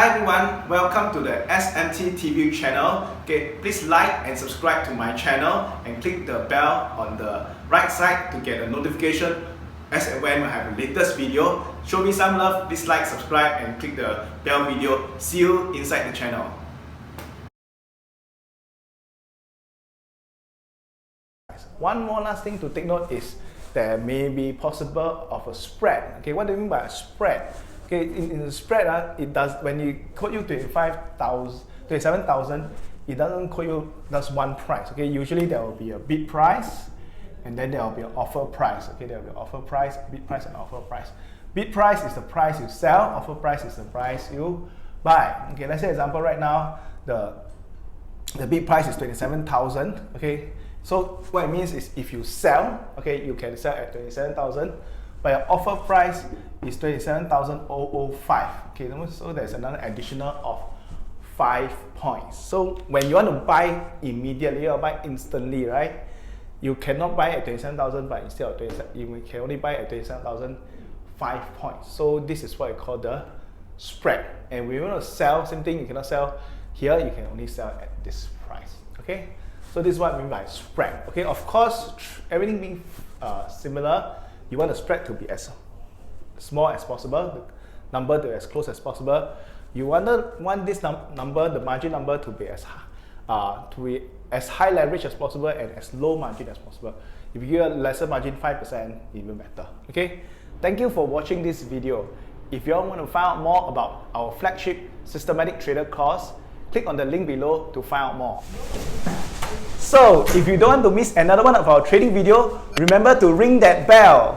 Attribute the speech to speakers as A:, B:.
A: Hi everyone, welcome to the SMT TV channel. Okay, please like and subscribe to my channel and click the bell on the right side to get a notification as and when I have the latest video. Show me some love, please like, subscribe and click the bell video. See you inside the channel. One more last thing to take note is there may be possible of a spread. Okay, what do you mean by a spread? Okay, in the spread, it does when you quote you 27,000, it doesn't quote you just one price. Okay, usually there will be a bid price, and then there will be an offer price. Okay, there will be an offer price, bid price, and offer price. Bid price is the price you sell. Offer price is the price you buy. Okay, let's say example right now the bid price is 27,000. Okay, so what it means is if you sell, okay, you can sell at 27,000. But your offer price is 27,005. Okay, so there's another additional of 5 points. So when you want to buy immediately or buy instantly, right? You cannot buy at 27,000, but instead of 27, you can only buy at 27,000 5 points. So this is what I call the spread. And when you want to sell, same thing, you cannot sell here, you can only sell at this price. Okay, so this is what I mean by spread. Okay, of course, everything being similar, you want the spread to be as small as possible, the number to as close as possible. You want this number, the margin number, to be as high leverage as possible and as low margin as possible. If you give a lesser margin, 5%, even better. Okay, thank you for watching this video. If you all want to find out more about our flagship Systematic Trader course, click on the link below to find out more. So, if you don't want to miss another one of our trading video, remember to ring that bell.